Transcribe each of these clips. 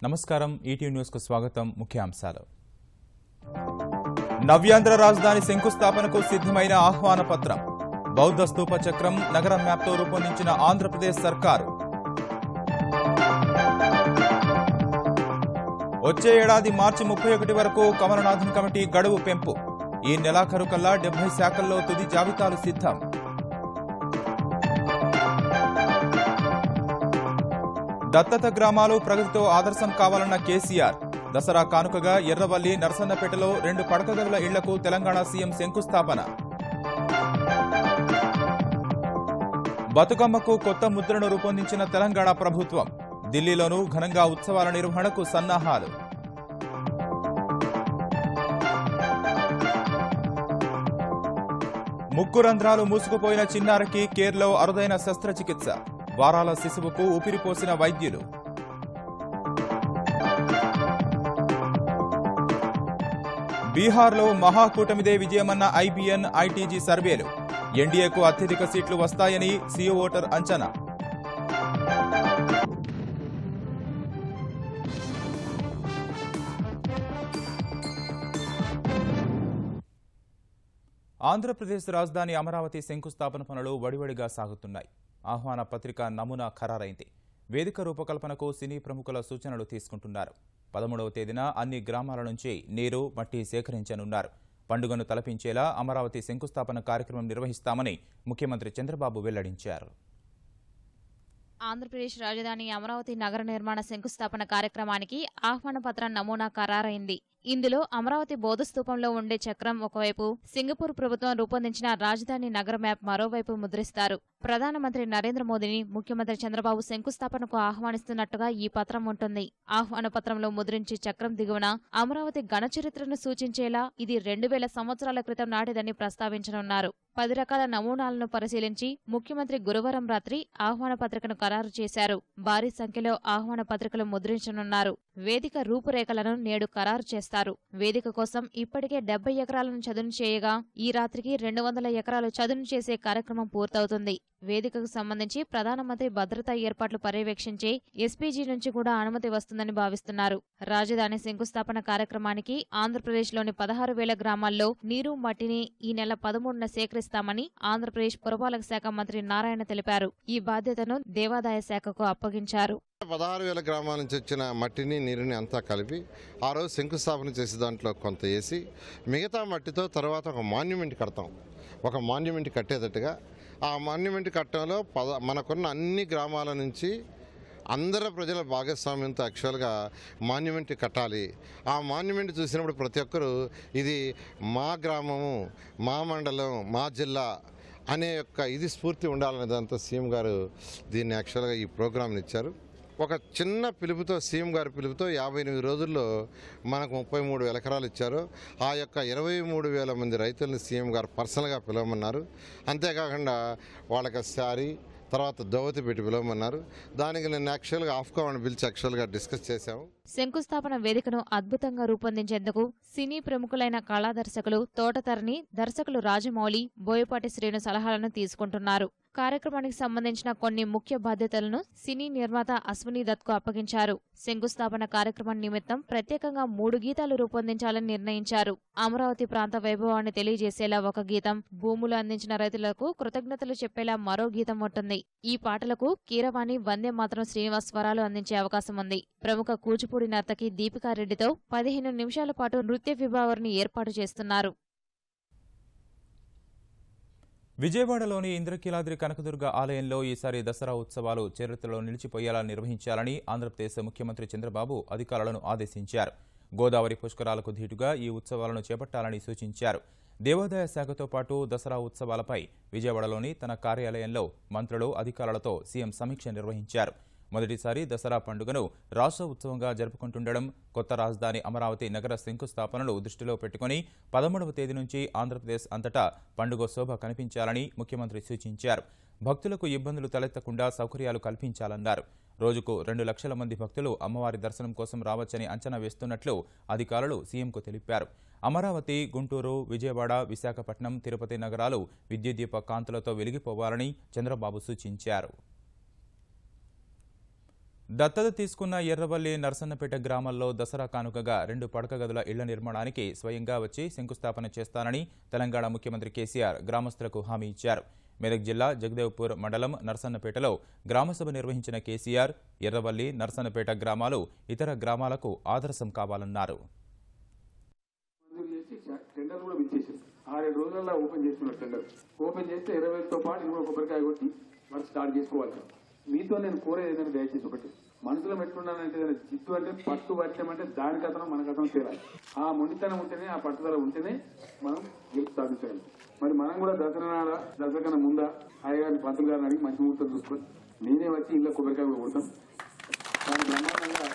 నమస్కారం ETV news కు స్వాగతం ముఖ్యాంశాలు నవ్యాంధ్ర రాజధాని శంకుస్థాపనకు సిద్ధమైన ఆహ్వాన పత్రం బౌద్ధ స్తూప చక్రం నగర మ్యాప్తో రూపొందించిన ఆంధ్రప్రదేశ్ సర్కారు వచ్చే ఏడాది మార్చి 31 వరకు కమలనాథన్ కమిటీ గడువు పెంపు ఈ నెలాఖరు కల్లా 70 శాఖల్లో తుది జాబితాలు సిద్ధం దత్తత గ్రామాలు ప్రగతితో ఆదర్శం కావాలన్న కేసీఆర్ దసరా కానుకగా ఎర్రవల్లి నర్సన్నపేటలో 2 పడక గదుల ఇళ్లకు తెలంగాణ సీఎం శంకుస్థాపన బతుకమ్మకు కొత్త ముద్రను రూపొందించిన తెలంగాణ ప్రభుత్వం ఢిల్లీలోనూ ఘనంగా ఉత్సవాల నిర్వహణకు సన్నాహాలు ముక్కు రంధ్రాలు మూసుకుపోయిన చిన్నారికి కేర్లో అరుదైన శస్త్రచికిత్స వారాల శిశువుకు ఊపిరిపోసిన వైద్యులు బీహార్లో మహాకూటమిదే విజయమన్న ఐబీఎన్ ఐటీజీ సర్వేలు ఎన్డీఏకు అత్యధిక సీట్లు వస్తాయని సీఓ ఓటర్ అంచనా ఆంధ్రప్రదేశ్ రాజధాని అమరావతి శంకుస్థాపన పనులు వడివడిగా సాగుతున్నాయి ఆహ్వాన పత్రిక నమూనా ఖరారైంది వేదిక రూపకల్పనకు సినీ ప్రముఖుల సూచనలు తీసుకుంటున్నారు 13వ తేదీన అన్ని గ్రామాల నుంచి నీరు మట్టి సేకరించనున్నారు పండుగను తలపించేలా అమరావతి శంకుస్థాపన కార్యక్రమం నిర్వహిస్తామని ముఖ్యమంత్రి చంద్రబాబు వెల్లడించారు ఆంధ్రప్రదేశ్ రాజధాని అమరావతి నగర నిర్మాణ శంకుస్థాపన కార్యక్రమానికి ఆహ్వాన పత్రం నమూనా ఖరారైంది ఇందులో అమరావతి బోధస్తూపంలో ఉండే చక్రం ఒకవైపు సింగపూర్ ప్రభుత్వం రూపొందించిన రాజధాని నగర మ్యాప్ మరోవైపు ముద్రిస్తారు ప్రధానమంత్రి నరేంద్ర మోదీని ముఖ్యమంత్రి చంద్రబాబు శంకుస్థాపనకు ఆహ్వానిస్తున్నట్టుగా ఈ పత్రం ఉంటుంది ఆహ్వాన పత్రంలో ముద్రించి చక్రం దిగువన అమరావతి ఘనచరిత్రను సూచించేలా ఇది 2000 సంవత్సరాల క్రితం నాటిదని ప్రస్తావించనున్నారు 10 రకాల నమూనాలను పరిశీలించి ముఖ్యమంత్రి గురువారం రాత్రి ఆహ్వాన పత్రికను ఖరారు చేశారు భారీ సంఖ్యలో ఆహ్వాన పత్రికలు ముద్రించనున్నారు వేదిక రూపురేఖలను నేడు ఖరారు చేస్తారు వేదిక కోసం ఇప్పటికే 70 ఎకరాలను చదును చేయగా ఈ రాత్రికి 200 ఎకరాలు చదును చేసే కార్యక్రమం పూర్తవుతుంది వేదికకు సంబంధించి ప్రధానమంత్రి భద్రతా ఏర్పాట్లు పర్యవేక్షించే ఎస్పీజీ నుంచి కూడా అనుమతి వస్తుందని భావిస్తున్నారు రాజధాని శంకుస్థాపన కార్యక్రమానికి ఆంధ్రప్రదేశ్లోని 16,000 గ్రామాల్లో నీరు మట్టిని ఈ నెల 13న సేకరిస్తామని ఆంధ్రప్రదేశ్ పురపాలక శాఖ మంత్రి నారాయణ తెలిపారు ఈ బాధ్యతను దేవాదాయ శాఖకు అప్పగించారు 16,000 గ్రామాల నుంచి వచ్చిన మట్టిని నీరుని అంతా కలిపి ఆ రోజు శంకుస్థాపన చేసే దాంట్లో కొంత వేసి మిగతా మట్టితో తర్వాత ఒక మాన్యుమెంట్ కడతాం ఒక మాన్యుమెంట్ కట్టేటట్టుగా ఆ మాన్యుమెంట్ కట్టడంలో మనకున్న అన్ని గ్రామాల నుంచి అందరూ ప్రజల భాగస్వామ్యంతో యాక్చువల్గా మాన్యుమెంట్ కట్టాలి ఆ మాన్యుమెంట్ చూసినప్పుడు ప్రతి ఒక్కరూ ఇది మా గ్రామము మా మండలం మా జిల్లా అనే యొక్క ఇది స్ఫూర్తి ఉండాలనే దాంతో సీఎం గారు దీన్ని యాక్చువల్గా ఈ ప్రోగ్రామ్ని ఇచ్చారు ఒక చిన్న పిలుపుతో సీఎం గారి పిలుపుతో 58 రోజుల్లో మనకు 33,000 ఎకరాలు ఇచ్చారు ఆ యొక్క 23,000 మంది రైతులను సీఎం గారు పర్సనల్గా పిలవమన్నారు అంతేకాకుండా వాళ్ళకి శారీ తర్వాత దోవతి పెట్టి పిలవమన్నారు దానికి నేను యాక్చువల్గా ఆఫ్కాన్ పిలిచి యాక్చువల్గా డిస్కస్ చేశాము శంకుస్థాపన వేదికను అద్భుతంగా రూపొందించేందుకు సినీ ప్రముఖులైన కళా దర్శకులు తోటతరణి దర్శకులు రాజమౌళి బోయపాటి శ్రీను సలహాలను తీసుకుంటున్నారు కార్యక్రమానికి సంబంధించిన కొన్ని ముఖ్య బాధ్యతలను సినీ నిర్మాత అశ్విని దత్కు అప్పగించారు శంకుస్థాపన కార్యక్రమం నిమిత్తం ప్రత్యేకంగా 3 గీతాలు రూపొందించాలని నిర్ణయించారు అమరావతి ప్రాంత వైభవాన్ని తెలియజేసేలా ఒక గీతం భూములు అందించిన రైతులకు కృతజ్ఞతలు చెప్పేలా మరో గీతం ఉంటుంది ఈ పాటలకు కీరవాణి వందే మాతరం శ్రీనివాస్ స్వరాలు అందించే అవకాశం ఉంది ప్రముఖ కూచిపూడి నర్తకి దీపికారెడ్డితో 15 నిమిషాల పాటు నృత్య విభావరిని ఏర్పాటు చేస్తున్నారు విజయవాడలోని ఇంద్రకీలాద్రి కనకదుర్గ ఆలయంలో ఈసారి దసరా ఉత్సవాలు చరిత్రలో నిలిచిపోయేలా నిర్వహించాలని ఆంధ్రప్రదేశ్ ముఖ్యమంత్రి చంద్రబాబు అధికారులను ఆదేశించారు గోదావరి పుష్కరాలకు ధీటుగా ఈ ఉత్సవాలను చేపట్టాలని సూచించారు దేవాదాయ శాఖతో పాటు దసరా ఉత్సవాలపై విజయవాడలోని తన కార్యాలయంలో మంత్రులు అధికారులతో సీఎం సమీక్ష నిర్వహించారు మొదటిసారి దసరా పండుగను రాష్ట్ర ఉత్సవంగా జరుపుకుంటుండడం, కొత్త రాజధాని అమరావతి నగర శంకుస్థాపనలు దృష్టిలో పెట్టుకుని 13వ తేదీ నుంచి ఆంధ్రప్రదేశ్ అంతటా పండుగ శోభ కనిపించాలని ముఖ్యమంత్రి సూచించారు. భక్తులకు ఇబ్బందులు తలెత్తకుండా సౌకర్యాలు కల్పించాలన్నారు. రోజుకు 2 లక్షల మంది భక్తులు అమ్మవారి దర్శనం కోసం రావచ్చని అంచనా వేస్తున్నట్లు అధికారులు సీఎంకు తెలిపారు. అమరావతి, గుంటూరు, విజయవాడ, విశాఖపట్నం, తిరుపతి నగరాలు విద్యుద్దీప కాంతులతో వెలిగిపోవాలని చంద్రబాబు సూచించారు. దత్తత తీసుకున్న ఎర్రవల్లి, నర్సన్నపేట గ్రామాల్లో దసరా కానుకగా 2 పడక గదుల ఇళ్ల నిర్మాణానికి స్వయంగా వచ్చి శంకుస్థాపన చేస్తానని తెలంగాణ ముఖ్యమంత్రి కేసీఆర్ గ్రామస్తులకు హామీ ఇచ్చారు. మెదక్ జిల్లా జగదేవ్పూర్ మండలం నర్సన్నపేటలో గ్రామసభ నిర్వహించిన కేసీఆర్ ఎర్రవల్లి, నర్సన్నపేట గ్రామాలు ఇతర గ్రామాలకు ఆదర్శం కావాలన్నారు. 6 రోజుల్లో ఓపెన్ చేస్తున్న టెండర్ ఓపెన్ చేస్తే 20,000తో పాటు ఇంకో కొబ్బరికాయ కొట్టి వర్క్ స్టార్ట్ చేసుకోవాలి. మీతో నేను కోరేది ఏదైనా దయచేసి ఒకటి మనసులో పెట్టుకున్నానంటే చిత్తు అంటే పట్టు పట్టమంటే దాని కథనం మన కథనం చేయాలి. ఆ మొండితనం ఉంటేనే, ఆ పట్టుదల ఉంటేనే మనం గెలుపు సాధించాలి. మరి మనం కూడా దసరా కన్నా ముందా అయ్యగారిని పంతులు గారిని అడిగి మంచి ముహూర్తం చూసుకొని నేనే వచ్చి ఇళ్ళ కొబ్బరికాయ కూడా కొడతాం. దాని బ్రహ్మాండంగా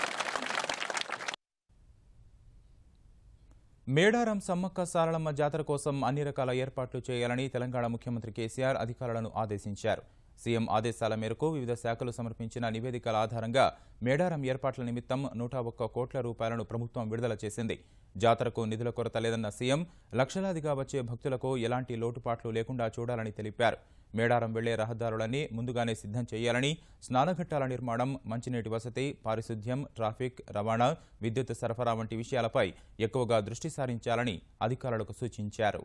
మేడారం సమ్మక్క సారళమ్మ జాతర కోసం అన్ని రకాల ఏర్పాట్లు చేయాలని తెలంగాణ ముఖ్యమంత్రి కేసీఆర్ అధికారులను ఆదేశించారు. సీఎం ఆదేశాల మేరకు వివిధ శాఖలు సమర్పించిన నివేదికల ఆధారంగా మేడారం ఏర్పాట్ల నిమిత్తం 101 కోట్ల రూపాయలను ప్రభుత్వం విడుదల చేసింది. జాతరకు నిధుల కొరత లేదన్న సీఎం లక్షలాదిగా వచ్చే భక్తులకు ఎలాంటి లోటుపాట్లు లేకుండా చూడాలని తెలిపారు. మేడారం వెళ్లే రహదారులన్నీ ముందుగానే సిద్ధం చేయాలని, స్నానఘట్టాల నిర్మాణం, మంచినీటి వసతి, పారిశుద్ధ్యం, ట్రాఫిక్, రవాణా, విద్యుత్ సరఫరా వంటి విషయాలపై ఎక్కువగా దృష్టి సారించాలని అధికారులకు సూచించారు.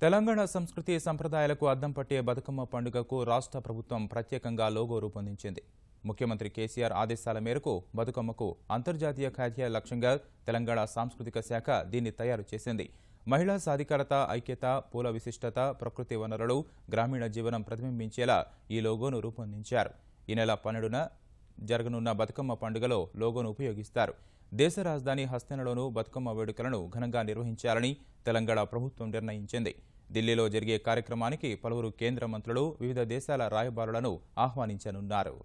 తెలంగాణ సంస్కృతి సంప్రదాయాలకు అద్దం పట్టే బతుకమ్మ పండుగకు రాష్ట్ర ప్రభుత్వం ప్రత్యేకంగా లోగో రూపొందించింది. ముఖ్యమంత్రి కేసీఆర్ ఆదేశాల మేరకు బతుకమ్మకు అంతర్జాతీయ ఖ్యాతి లక్ష్యంగా తెలంగాణ సాంస్కృతిక శాఖ దీన్ని తయారు చేసింది. మహిళా సాధికారత, ఐక్యత, పూల విశిష్టత, ప్రకృతి వనరులు, గ్రామీణ జీవనం ప్రతిబింబించేలా ఈ లోగోను రూపొందించారు. ఈ నెల 12న జరగనున్న బతుకమ్మ పండుగలో లోగోను ఉపయోగిస్తారు. దేశ రాజధాని హస్తనలోనూ బతుకమ్మ వేడుకలను ఘనంగా నిర్వహించాలని తెలంగాణ ప్రభుత్వం నిర్ణయించింది. ఢిల్లీలో జరిగే కార్యక్రమానికి పలువురు కేంద్ర మంత్రులు, వివిధ దేశాల రాయబారులను ఆహ్వానించనున్నారు.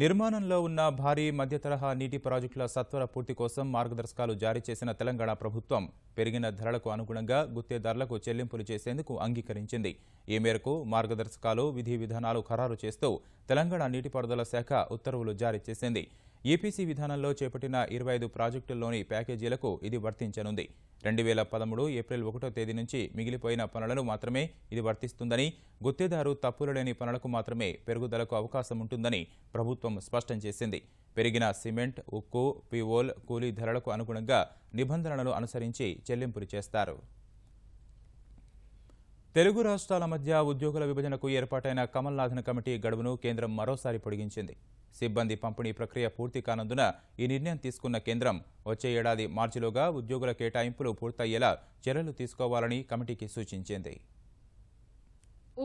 నిర్మాణంలో ఉన్న భారీ మధ్య తరహా నీటి ప్రాజెక్టుల సత్వర పూర్తి కోసం మార్గదర్శకాలు జారీ చేసిన తెలంగాణ ప్రభుత్వం పెరిగిన ధరలకు అనుగుణంగా గుత్తేదారులకు చెల్లింపులు చేసేందుకు అంగీకరించింది. ఈ మేరకు మార్గదర్శకాలు, విధి విధానాలు ఖరారు చేస్తూ తెలంగాణ నీటిపారుదల శాఖ ఉత్తర్వులు జారీ చేసింది. ఈపీసీ విధానంలో చేపట్టిన 25 ప్రాజెక్టుల్లోని ప్యాకేజీలకు ఇది వర్తించనుంది. 2013 ఏప్రిల్ 1వ తేదీ నుంచి మిగిలిపోయిన పనులను మాత్రమే ఇది వర్తిస్తుందని, గుత్తేదారు తప్పులు లేని పనులకు మాత్రమే పెరుగుదలకు అవకాశం ఉంటుందని ప్రభుత్వం స్పష్టం చేసింది. పెరిగిన సిమెంట్, ఉక్కు, పీఓల్, కూలీ ధరలకు అనుగుణంగా నిబంధనలను అనుసరించి చెల్లింపులు చేస్తారు. తెలుగు రాష్ట్రాల మధ్య ఉద్యోగుల విభజనకు ఏర్పాటైన కమల్నాథన్ కమిటీ గడువును కేంద్రం మరోసారి పొడిగించింది. సిబ్బంది పంపిణీ ప్రక్రియ పూర్తి కానందున ఈ నిర్ణయం తీసుకున్న కేంద్రం వచ్చే ఏడాది మార్చిలోగా ఉద్యోగుల కేటాయింపులు పూర్తయ్యేలా చర్యలు తీసుకోవాలని కమిటీకి సూచించింది.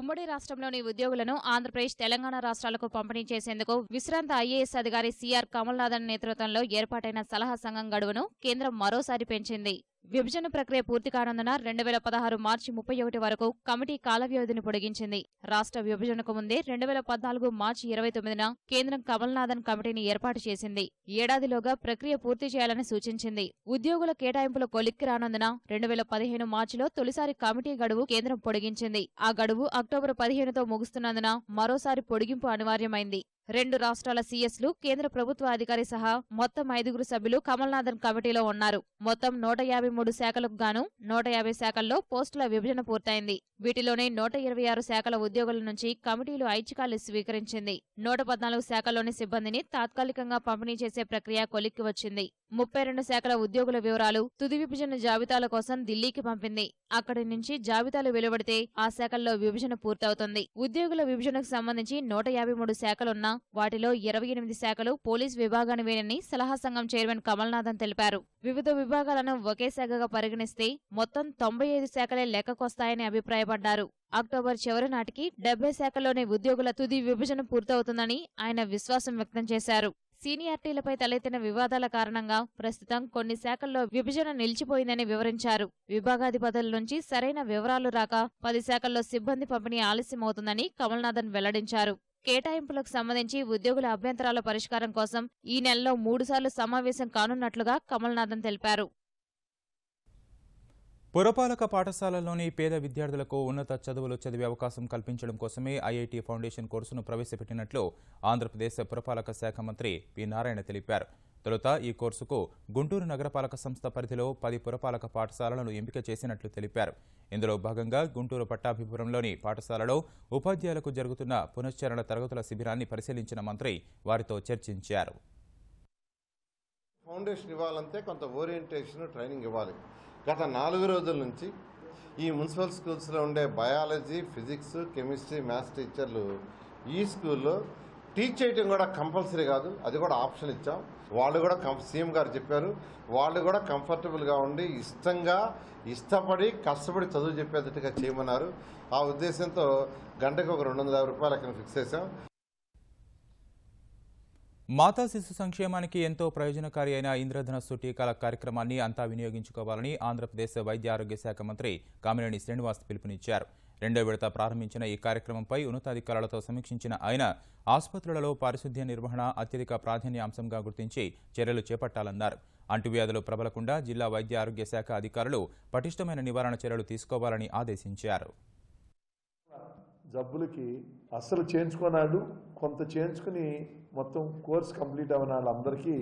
ఉమ్మడి రాష్ట్రంలోని ఉద్యోగులను ఆంధ్రప్రదేశ్, తెలంగాణ రాష్ట్రాలకు పంపిణీ చేసేందుకు విశ్రాంత ఐఏఎస్ అధికారి సిఆర్ కమల్నాథన్ నేతృత్వంలో ఏర్పాటైన సలహా సంఘం గడువును కేంద్రం మరోసారి పెంచింది. విభజన ప్రక్రియ పూర్తి కానందున 2016 మార్చి 31 వరకు కమిటీ కాల వ్యవధిని పొడిగించింది. రాష్ట్ర విభజనకు ముందే 2014 మార్చి 29న కేంద్రం కమల్నాథన్ కమిటీని ఏర్పాటు చేసింది. ఏడాదిలోగా ప్రక్రియ పూర్తి చేయాలని సూచించింది. ఉద్యోగుల కేటాయింపుల కొలిక్కి రానందున 2015 మార్చిలో తొలిసారి కమిటీ గడువు కేంద్రం పొడిగించింది. ఆ గడువు అక్టోబర్ 15తో ముగుస్తున్నందున మరోసారి పొడిగింపు అనివార్యమైంది. 2 రాష్ట్రాల సీఎస్లు, కేంద్ర ప్రభుత్వ అధికారి సహా మొత్తం 5 సభ్యులు కమల్నాథన్ కమిటీలో ఉన్నారు. మొత్తం 153 శాఖలకు గాను 150 శాఖల్లో పోస్టుల విభజన పూర్తయింది. వీటిలోనే 126 శాఖల ఉద్యోగుల నుంచి కమిటీలు ఐచ్ఛికాలు స్వీకరించింది. 114 శాఖల్లోని సిబ్బందిని తాత్కాలికంగా పంపిణీ చేసే ప్రక్రియ కొలిక్కి వచ్చింది. 32 శాఖల ఉద్యోగుల వివరాలు తుది విభజన జాబితాల కోసం ఢిల్లీకి పంపింది. అక్కడి నుంచి జాబితాలు వెలువడితే ఆ శాఖల్లో విభజన పూర్తవుతుంది. ఉద్యోగుల విభజనకు సంబంధించి 153 శాఖలున్నా వాటిలో 28 శాఖలు పోలీస్ విభాగానివేనని సలహా సంఘం చైర్మన్ కమల్నాథన్ తెలిపారు. వివిధ విభాగాలను ఒకే శాఖగా పరిగణిస్తే మొత్తం 95 శాఖలే లెక్కకొస్తాయని అభిప్రాయపడ్డారు. అక్టోబర్ చివరి నాటికి 70 శాఖల్లోని ఉద్యోగుల తుది విభజన పూర్తవుతుందని ఆయన విశ్వాసం వ్యక్తం చేశారు. సీనియారిటీలపై తలెత్తిన వివాదాల కారణంగా ప్రస్తుతం కొన్ని శాఖల్లో విభజన నిలిచిపోయిందని వివరించారు. విభాగాధిపతుల నుంచి సరైన వివరాలు రాక 10 శాఖల్లో సిబ్బంది పంపిణీ ఆలస్యమవుతుందని కమల్నాథన్ వెల్లడించారు. కేటాయింపులకు సంబంధించి ఉద్యోగుల అభ్యంతరాల పరిష్కారం కోసం ఈ నెలలో 3 సార్లు సమావేశం కానున్నట్లుగా కమల్నాథన్ తెలిపారు. పురపాలక పాఠశాలల్లోని పేద విద్యార్థులకు ఉన్నత చదువులు చదివే అవకాశం కల్పించడం కోసమే ఐఐటి ఫౌండేషన్ కోర్సును ప్రవేశపెట్టినట్లు ఆంధ్రప్రదేశ్ పురపాలక శాఖ మంత్రి పి నారాయణ తెలిపారు. తొలుత ఈ కోర్సుకు గుంటూరు నగరపాలక సంస్థ పరిధిలో 10 పురపాలక పాఠశాలలను ఎంపిక చేసినట్లు తెలిపారు. ఇందులో భాగంగా గుంటూరు పట్టాభిపురంలోని పాఠశాలలో ఉపాధ్యాయులకు జరుగుతున్న పునశ్చరణ తరగతుల శిబిరాన్ని పరిశీలించిన మంత్రి వారితో చర్చించారు. ఫౌండేషన్ ఇవ్వాలంటే కొంత ఓరియంటేషన్ ట్రైనింగ్ ఇవ్వాలి. గత 4 రోజుల నుంచి ఈ మున్సిపల్ స్కూల్స్లో ఉండే బయాలజీ, ఫిజిక్స్, కెమిస్ట్రీ, మ్యాథ్స్ టీచర్లు ఈ స్కూల్లో టీచ్ చేయటం కూడా కంపల్సరీ కాదు, అది కూడా ఆప్షన్ ఇచ్చాం. వాళ్ళు కూడా సీఎం గారు చెప్పారు, వాళ్ళు కూడా కంఫర్టబుల్గా ఉండి ఇష్టపడి కష్టపడి చదువు చెప్పేటట్టుగా చేయమన్నారు. ఆ ఉద్దేశంతో గంటకు ఒక 250 రూపాయలు అక్కడ ఫిక్స్ చేశాం. మాతా శిశు సంక్షేమానికి ఎంతో ప్రయోజనకారి అయిన ఇంద్రధనస్సు టీకాల కార్యక్రమాన్ని అంతా వినియోగించుకోవాలని ఆంధ్రప్రదేశ్ వైద్య ఆరోగ్య శాఖ మంత్రి కామినేని శ్రీనివాస్ పిలుపునిచ్చారు. 2వ విడత ప్రారంభించిన ఈ కార్యక్రమంపై ఉన్నతాధికారులతో సమీక్షించిన ఆయన ఆసుపత్రులలో పారిశుద్ధ్య నిర్వహణ అత్యధిక ప్రాధాన్య అంశంగా గుర్తించి చర్యలు చేపట్టాలన్నారు. అంటువ్యాధులు ప్రబలకుండా జిల్లా వైద్య ఆరోగ్య శాఖ అధికారులు పటిష్టమైన నివారణ చర్యలు తీసుకోవాలని ఆదేశించారు. జబ్బులకి అస్సలు చేయించుకున్నాడు, కొంత చేయించుకుని మొత్తం కోర్స్ కంప్లీట్ అవ్వని వాళ్ళందరికీ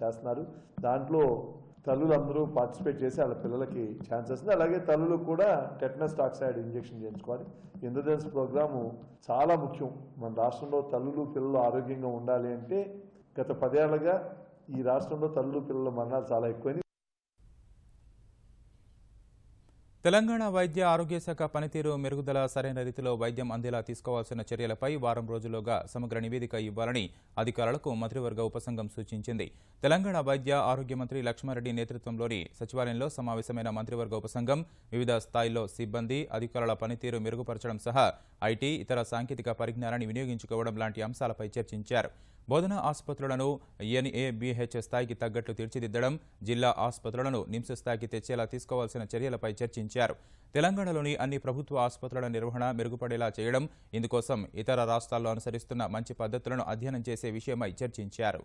చేస్తున్నారు. దాంట్లో తల్లులందరూ పార్టిసిపేట్ చేసి వాళ్ళ పిల్లలకి ఛాన్స్ వస్తుంది. అలాగే తల్లులు కూడా టెటనస్ టాక్సైడ్ ఇంజెక్షన్ చేయించుకోవాలి. ఇంద్రధనుస్ ప్రోగ్రాము చాలా ముఖ్యం. మన రాష్ట్రంలో తల్లులు పిల్లలు ఆరోగ్యంగా ఉండాలి అంటే గత 10 ఏళ్లుగా ఈ రాష్ట్రంలో తల్లులు పిల్లల మరణాలు చాలా ఎక్కువైంది. తెలంగాణ వైద్య ఆరోగ్య శాఖ పనితీరు మెరుగుదల, సరైన రీతిలో వైద్యం అందేలా తీసుకోవాల్సిన చర్యలపై వారం రోజుల్లోగా సమగ్ర నివేదిక ఇవ్వాలని అధికారులకు మంత్రివర్గ ఉపసంఘం సూచించింది. తెలంగాణ వైద్య ఆరోగ్య మంత్రి లక్ష్మారెడ్డి నేతృత్వంలోని సచివాలయంలో సమావేశమైన మంత్రివర్గ ఉపసంఘం వివిధ స్థాయిల్లో సిబ్బంది, అధికారుల పనితీరు మెరుగుపరచడం సహా ఐటీ, ఇతర సాంకేతిక పరిజ్ఞానాన్ని వినియోగించుకోవడం లాంటి అంశాలపై చర్చించారు. బోధనా ఆసుపత్రులను ఎన్ఏబీహెచ్ స్థాయికి తగ్గట్లు తీర్చిదిద్దడం, జిల్లా ఆసుపత్రులను నిమ్స్ స్థాయికి తెచ్చేలా తీసుకోవాల్సిన చర్యలపై చర్చించారు. తెలంగాణలోని అన్ని ప్రభుత్వ ఆసుపత్రుల నిర్వహణ మెరుగుపడేలా చేయడం, ఇందుకోసం ఇతర రాష్ట్రాల్లో అనుసరిస్తున్న మంచి పద్ధతులను అధ్యయనం చేసే విషయమై చర్చించారు.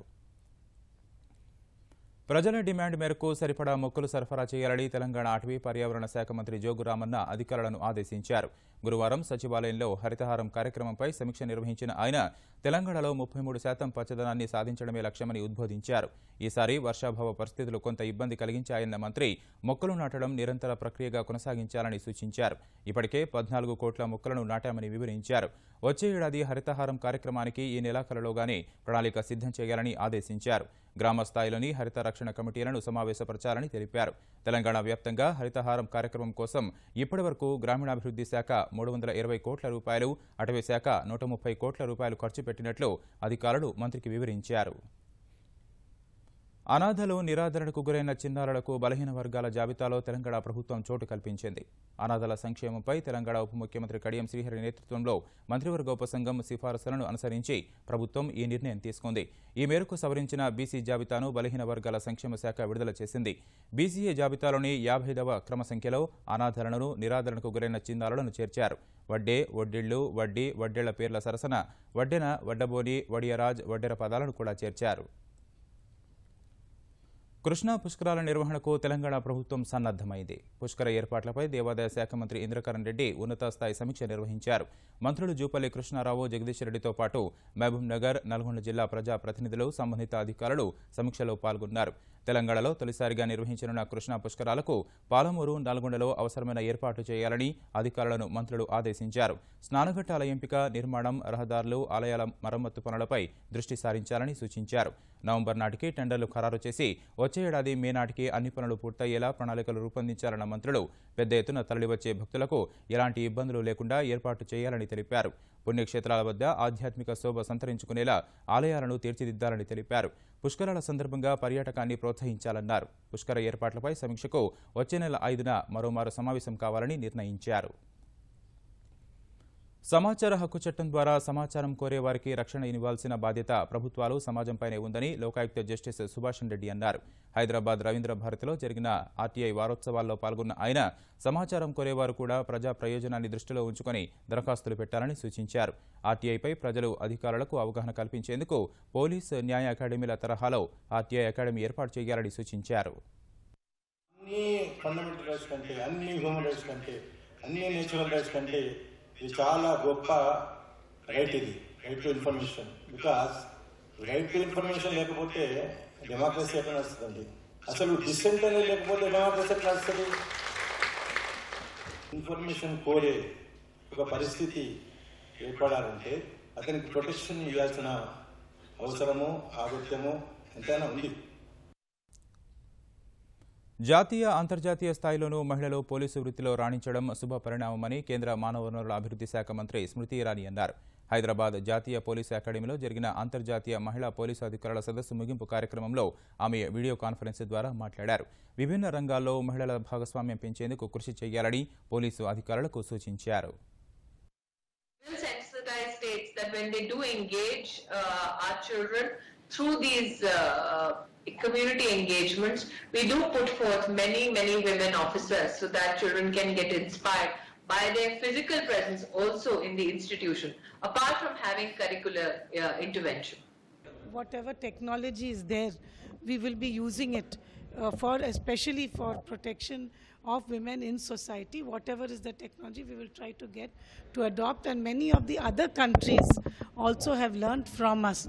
ప్రజల డిమాండ్ మేరకు సరిపడా మొక్కలు సరఫరా చేయాలని తెలంగాణ అటవీ పర్యావరణ శాఖ మంత్రి జోగు రామన్న అధికారులను ఆదేశించారు. గురువారం సచివాలయంలో హరితహారం కార్యక్రమంపై సమీక్ష నిర్వహించిన ఆయన తెలంగాణలో 33% పచ్చదనాన్ని సాధించడమే లక్ష్యమని ఉద్బోధించారు. ఈసారి వర్షాభావ పరిస్థితులు కొంత ఇబ్బంది కలిగించాయన్న మంత్రి మొక్కలు నాటడం నిరంతర ప్రక్రియగా కొనసాగించాలని సూచించారు. ఇప్పటికే 14 కోట్ల మొక్కలను నాటామని వివరించారు. వచ్చే ఏడాది హరితహారం కార్యక్రమానికి ఈ నెలాఖరులోగానే ప్రణాళిక సిద్ధం చేయాలని ఆదేశించారు. గ్రామ స్థాయిలోని హరిత రక్షణ కమిటీలను సమావేశపరచాలని తెలిపారు. తెలంగాణ వ్యాప్తంగా హరితహారం కార్యక్రమం కోసం ఇప్పటివరకు గ్రామీణాభివృద్ధి శాఖ 320 కోట్ల రూపాయలు, అటవీ శాఖ 130 కోట్ల రూపాయలు ఖర్చు పెట్టినట్లు అధికారులు మంత్రికి వివరించారు. అనాథలు, నిరాదరణకు గురైన చిన్నారులకు బలహీన వర్గాల జాబితాలో తెలంగాణ ప్రభుత్వం చోటు కల్పించింది. అనాథల సంక్షేమంపై తెలంగాణ ఉప ముఖ్యమంత్రి కడియం శ్రీహరి నేతృత్వంలో మంత్రివర్గ ఉపసంఘం సిఫారసులను అనుసరించి ప్రభుత్వం ఈ నిర్ణయం తీసుకుంది. ఈ మేరకు సవరించిన బీసీ జాబితాను బలహీన వర్గాల సంక్షేమ శాఖ విడుదల చేసింది. బీసీఏ జాబితాలోని 55వ క్రమ సంఖ్యలో అనాథలను, నిరాదరణకు గురైన చిన్నారులను చేర్చారు. వడ్డే, వడ్డిళ్లు, వడ్డీ, వడ్డేళ్ల పేర్ల సరసన వడ్డెన, వడ్డబోని, వడియరాజ్, వడ్డెర పదాలను కూడా చేర్చారు. కృష్ణా పుష్కరాల నిర్వహణకు తెలంగాణ ప్రభుత్వం సన్నద్దమైంది. పుష్కర ఏర్పాట్లపై దేవాదాయ శాఖ మంత్రి ఇంద్రకరణ్ రెడ్డి ఉన్నతస్థాయి సమీక్ష నిర్వహించారు. మంత్రులు జూపల్లి కృష్ణారావు, జగదీష్ రెడ్డితో పాటు మహబూబ్ నగర్, నల్గొండ జిల్లా ప్రజా ప్రతినిధులు, సంబంధిత అధికారులు సమీక్షలో పాల్గొన్నారు. తెలంగాణలో తొలిసారిగా నిర్వహించనున్న కృష్ణా పుష్కరాలకు పాలమూరు, నల్గొండలో అవసరమైన ఏర్పాట్లు చేయాలని అధికారులను మంత్రులు ఆదేశించారు. స్నానఘట్టాల ఎంపిక, నిర్మాణం, రహదారులు, ఆలయాల మరమ్మతు పనులపై దృష్టి సారించాలని సూచించారు. నవంబర్ నాటికి టెండర్లు ఖరారు చేసి వచ్చే ఏడాది మే నాటికి అన్ని పనులు పూర్తయ్యేలా ప్రణాళికలు రూపొందించాలన్న మంత్రులు పెద్ద ఎత్తున తరలివచ్చే భక్తులకు ఎలాంటి ఇబ్బందులు లేకుండా ఏర్పాటు చేయాలని తెలిపారు. పుణ్యక్షేత్రాల వద్ద ఆధ్యాత్మిక శోభ సంతరించుకునేలా ఆలయాలను తీర్చిదిద్దాలని తెలిపారు. పుష్కరాల సందర్భంగా పర్యాటకాన్ని ప్రోత్సహించాలన్నారు. పుష్కర ఏర్పాట్లపై సమీక్షకు వచ్చే నెల 5న మరోమారు సమావేశం కావాలని నిర్ణయించారు. సమాచార హక్కు చట్టం ద్వారా సమాచారం కోరే వారికి రక్షణ ఇవ్వాల్సిన బాధ్యత ప్రభుత్వాలు సమాజంపైనే ఉందని లోకాయుక్త జస్టిస్ సుభాషణ్ రెడ్డి అన్నారు. హైదరాబాద్ రవీంద్ర భారతిలో జరిగిన ఆర్టీఐ వారోత్సవాల్లో పాల్గొన్న ఆయన సమాచారం కోరేవారు కూడా ప్రజా ప్రయోజనాన్ని దృష్టిలో ఉంచుకొని దరఖాస్తులు పెట్టాలని సూచించారు. ఆర్టీఐపై ప్రజలు అధికారులకు అవగాహన కల్పించేందుకు పోలీస్ న్యాయ అకాడమీల తరహాలో ఆర్టీఐ అకాడమీ ఏర్పాటు చేయాలని సూచించారు. అన్ని ఫండమెంటల్ రైట్స్ కంటే, అన్ని హ్యూమన్ రైట్స్ కంటే, అన్ని నేచురల్ రైట్స్ కంటే ఇది చాలా గొప్ప రైట్. ఇది right to information. Because right to information లేకపోతే డెమోక్రసీ ఎట్లా నడుస్తుంది? అసలు డిసెంట్ అనేది లేకపోతే డెమోక్రసీ ఎట్లా నడుస్తుంది? ఇన్ఫర్మేషన్ కోరే ఒక పరిస్థితి ఏర్పడాలంటే అతనికి ప్రొటెక్షన్ ఇవ్వాల్సిన అవసరము, ఆవశ్యము ఎంతైనా ఉంది. జాతీయ అంతర్జాతీయ స్థాయిలోనూ మహిళలు పోలీసు వృత్తిలో రాణించడం శుభ పరిణామమని కేంద్ర మానవ వనరుల అభివృద్ధి శాఖ మంత్రి స్మృతి ఇరానీ అన్నారు. హైదరాబాద్ జాతీయ పోలీసు అకాడమీలో జరిగిన అంతర్జాతీయ మహిళా పోలీసు అధికారుల సదస్సు ముగింపు కార్యక్రమంలో ఆమె వీడియో కాన్ఫరెన్స్ ద్వారా మాట్లాడారు. విభిన్న రంగాల్లో మహిళల భాగస్వామ్యం పెంచేందుకు కృషి చేయాలని పోలీసు అధికారులకు సూచించారు. Through these community engagements, we do put forth many women officers so that children can get inspired by their physical presence also in the institution, apart from having curricular intervention. Whatever technology is there, we will be using it especially for protection of women in society. Whatever is the technology, we will try to get to adopt, and many of the other countries also have learned from us.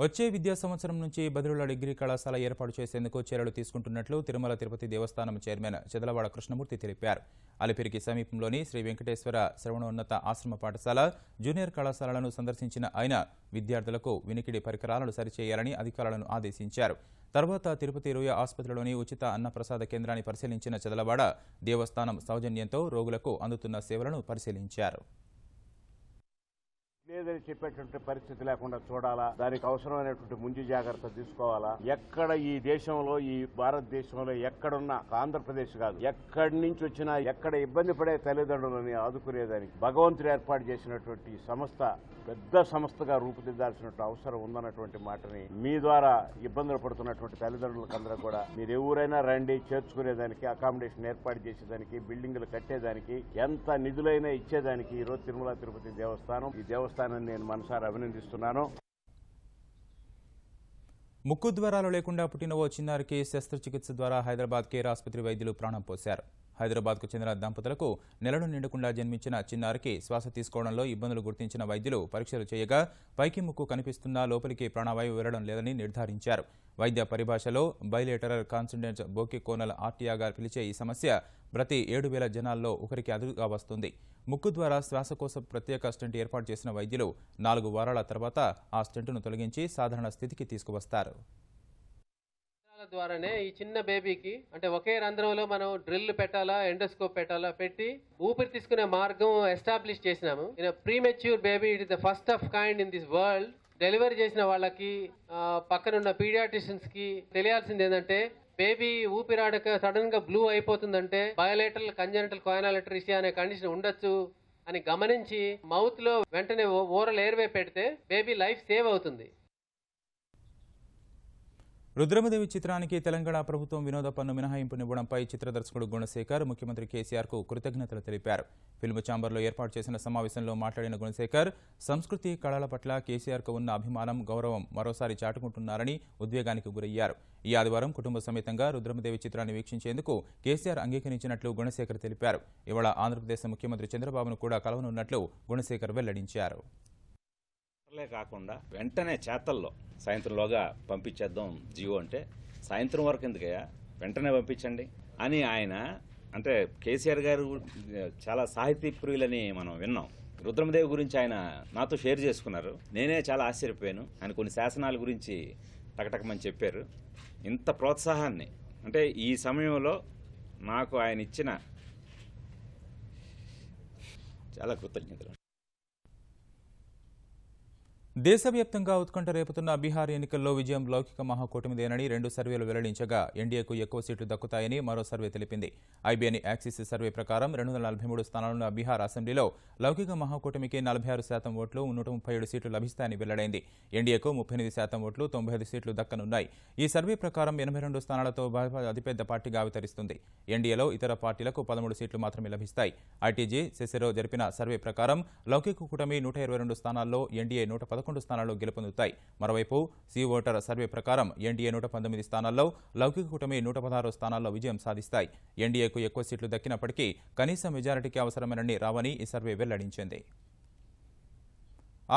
వచ్చే విద్యా సంవత్సరం నుంచి బదిరుల degree కళాశాల ఏర్పాటు చేసేందుకు చర్యలు తీసుకుంటున్నట్లు తిరుమల తిరుపతి దేవస్థానం chairman Chedalavada Krishnamurthy తెలిపారు. అలిపిరికి సమీపంలోని శ్రీ వెంకటేశ్వర శ్రవణోన్నత ఆశ్రమ పాఠశాల, జూనియర్ కళాశాలను సందర్శించిన ఆయన విద్యార్థులకు వినికిడి పరికరాలను సరిచేయాలని అధికారులను ఆదేశించారు. తర్వాత తిరుపతి రూయ ఆసుపత్రిలోని ఉచిత అన్నప్రసాద కేంద్రాన్ని పరిశీలించిన చెదలవాడ దేవస్థానం సౌజన్యంతో రోగులకు అందుతున్న సేవలను పరిశీలించారు. లేదని చెప్పేటువంటి పరిస్థితి లేకుండా చూడాలా, దానికి అవసరమైనటువంటి ముందు జాగ్రత్త తీసుకోవాలా. ఎక్కడ ఈ దేశంలో, ఈ భారతదేశంలో ఎక్కడున్నా, ఆంధ్రప్రదేశ్ కాదు, ఎక్కడి నుంచి వచ్చినా ఎక్కడ ఇబ్బంది పడే తల్లిదండ్రులని ఆదుకునేదానికి భగవంతుడు ఏర్పాటు చేసినటువంటి సంస్థ పెద్ద సంస్థగా రూపుదిద్దాల్సిన అవసరం ఉందన్నటువంటి మాటని మీ ద్వారా ఇబ్బందులు పడుతున్నటువంటి తల్లిదండ్రులకందరూ కూడా మీరు ఎవరైనా రండి, చేర్చుకునేదానికి, అకామిడేషన్ ఏర్పాటు చేసేదానికి, బిల్డింగులు కట్టేదానికి, ఎంత నిధులైనా ఇచ్చేదానికి ఈరోజు తిరుమల తిరుపతి దేవస్థానం, ఈ దేవస్థానాన్ని నేను మనసారా అభినందిస్తున్నాను. ముక్కు ద్వారాలు లేకుండా పుట్టిన ఓ చిన్నారికి శస్త్రచికిత్స ద్వారా హైదరాబాద్ కేర్ ఆసుపత్రి వైద్యులు ప్రాణం పోశారు. హైదరాబాద్కు చెందిన దంపతులకు నెలలు నిండకుండా జన్మించిన చిన్నారికి శ్వాస తీసుకోవడంలో ఇబ్బందులు గుర్తించిన వైద్యులు పరీక్షలు చేయగా పైకి ముక్కు కనిపిస్తున్నా లోపలికి ప్రాణవాయువు వెళ్లడం లేదని నిర్ధారించారు. వైద్య పరిభాషలో బైలేటరల్ కాన్సండెంట్ బోకికోనల్ ఆర్టియాగా పిలిచే ఈ సమస్య ప్రతి 7,000 జనాల్లో ఒకరికి అదురుగా వస్తుంది. ముక్కు ద్వారా శ్వాసకోశ ప్రత్యేక స్టెంట్ ఏర్పాటు చేసిన వైద్యులు 4 వారాల తర్వాత ఆ స్టెంట్ను తొలగించి సాధారణ స్థితికి తీసుకువస్తారు. ద్వారానే ఈ చిన్న బేబీకి అంటే ఒకే రంధ్రంలో మనం డ్రిల్ పెట్టాలా, ఎండోస్కోప్ పెట్టాలా, పెట్టి ఊపిరి తీసుకునే మార్గం ఎస్టాబ్లిష్ చేసినాము. In premature baby, it is the first of kind in this world. Delivery చేసిన వాళ్ళకి పక్కనున్న పీడియాట్రిషియన్స్ కి తెలియాల్సింది ఏంటంటే, బేబీ ఊపిరాడక సడన్ గా బ్లూ అయిపోతుందంటే బయోలేటరల్ కంజెనిటల్ కోయానల్ అట్రీసియా అనే కండిషన్ ఉండొచ్చు అని గమనించి మౌత్ లో వెంటనే ఓరల్ ఎయిర్వే పెడితే బేబీ లైఫ్ సేవ్ అవుతుంది. రుద్రమదేవి చిత్రానికి తెలంగాణ ప్రభుత్వం వినోద పన్ను మినహాయింపునివ్వడంపై చిత్ర దర్శకుడు గుణశేఖర్ ముఖ్యమంత్రి కేసీఆర్కు కృతజ్ఞతలు తెలిపారు. ఫిల్మ్ ఛాంబర్లో ఏర్పాటు చేసిన సమావేశంలో మాట్లాడిన గుణశేఖర్ సంస్కృతి కళల పట్ల కేసీఆర్కు ఉన్న అభిమానం, గౌరవం మరోసారి చాటుకుంటున్నారని ఉద్వేగానికి గురయ్యారు. ఈ ఆదివారం కుటుంబ సమేతంగా రుద్రమదేవి చిత్రాన్ని వీక్షించేందుకు కేసీఆర్ అంగీకరించినట్లు గుణశేఖర్ తెలిపారు. ఇవాళ ఆంధ్రప్రదేశ్ ముఖ్యమంత్రి చంద్రబాబును కూడా కలవనున్నట్లు గుణశేఖర్ వెల్లడించారు. కాకుండా వెంటనే చేతల్లో సాయంత్రంలోగా పంపించేద్దాం జియో అంటే, సాయంత్రం వరకు ఎందుకయ్యా, వెంటనే పంపించండి అని ఆయన అంటే కేసీఆర్ గారు చాలా సాహితీ ప్రియులని మనం విన్నాం. రుద్రమదేవి గురించి ఆయన నాతో షేర్ చేసుకున్నారు. నేనే చాలా ఆశ్చర్యపోయాను. ఆయన కొన్ని శాసనాల గురించి టకటకమని చెప్పారు. ఇంత ప్రోత్సాహాన్ని అంటే ఈ సమయంలో నాకు ఆయన ఇచ్చిన చాలా కృతజ్ఞతలు. దేశవ్యాప్తంగా ఉత్కంఠ రేపుతున్న బీహార్ ఎన్నికల్లో విజయం లౌకిక మహాకూటమిదేనని 2 సర్వేలు వెల్లడించగా ఎన్డీఏకు ఎక్కువ సీట్లు దక్కుతాయని మరో సర్వే తెలిపింది. ఐబీఎన్ యాక్సిస్ సర్వే ప్రకారం 243 స్థానాలున్న బీహార్ అసెంబ్లీలో లౌకిక మహాకూటమికి 46% ఓట్లు, 137 సీట్లు లభిస్తాయని వెల్లడైంది. ఎన్డీఏకు 38% ఓట్లు, 95 సీట్లు దక్కనున్నాయి. ఈ సర్వే ప్రకారం 82 స్థానాలతో భాజపా అతిపెద్ద పార్టీగా అవతరిస్తుంది. ఎన్డీఏలో ఇతర పార్టీలకు 13 సీట్లు మాత్రమే లభిస్తాయి. ఐటీజీ సెసెరో జరిపిన సర్వే ప్రకారం లౌకిక కూటమి 122 స్థానాల్లో, ఎన్డీఏ 111 స్థానాల్లో గెలుపొందుతాయి. మరోవైపు సి ఓటర్ సర్వే ప్రకారం ఎన్డీఏ 119 స్థానాల్లో, లౌకిక కూటమి 116 స్థానాల్లో విజయం సాధిస్తాయి. ఎన్డీఏకు ఎక్కువ సీట్లు దక్కినప్పటికీ కనీస మెజారిటీకి అవసరమైనన్ని రావని ఈ సర్వే వెల్లడించింది.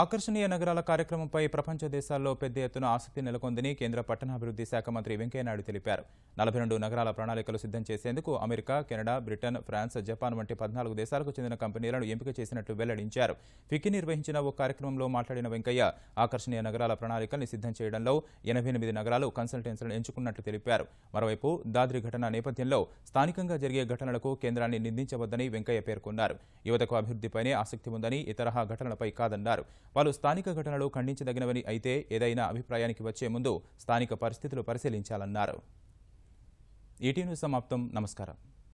ఆకర్షణీయ నగరాల కార్యక్రమంపై ప్రపంచ దేశాల్లో పెద్ద ఎత్తున ఆసక్తి నెలకొందని కేంద్ర పట్టణాభివృద్ధి శాఖ మంత్రి వెంకయ్యనాయుడు తెలిపారు. 42 నగరాల ప్రణాళికలు సిద్ధం చేసేందుకు America, Canada, Britain, France, Japan వంటి 14 దేశాలకు చెందిన కంపెనీలను ఎంపిక చేసినట్లు వెల్లడించారు. ఫిక్కీ నిర్వహించిన ఓ కార్యక్రమంలో మాట్లాడిన వెంకయ్య ఆకర్షణీయ నగరాల ప్రణాళికల్ని సిద్ధం చేయడంలో 88 నగరాలు కన్సల్టెన్సీలను ఎంచుకున్నట్లు తెలిపారు. మరోవైపు దాద్రి ఘటన నేపథ్యంలో స్థానికంగా జరిగే ఘటనలకు కేంద్రాన్ని నిందించవద్దని వెంకయ్య పేర్కొన్నారు. యువతకు అభివృద్ధిపైనే ఆసక్తి ఉందని, ఈ తరహా ఘటనలపై కాదన్నారు. పలు స్థానిక ఘటనలు ఖండించదగినవని అయితే ఏదైనా అభిప్రాయానికి వచ్చే ముందు స్థానిక పరిస్థితులు పరిశీలించాలన్నారు. ఈటీ న్యూస్ సమాప్తం. నమస్కారం.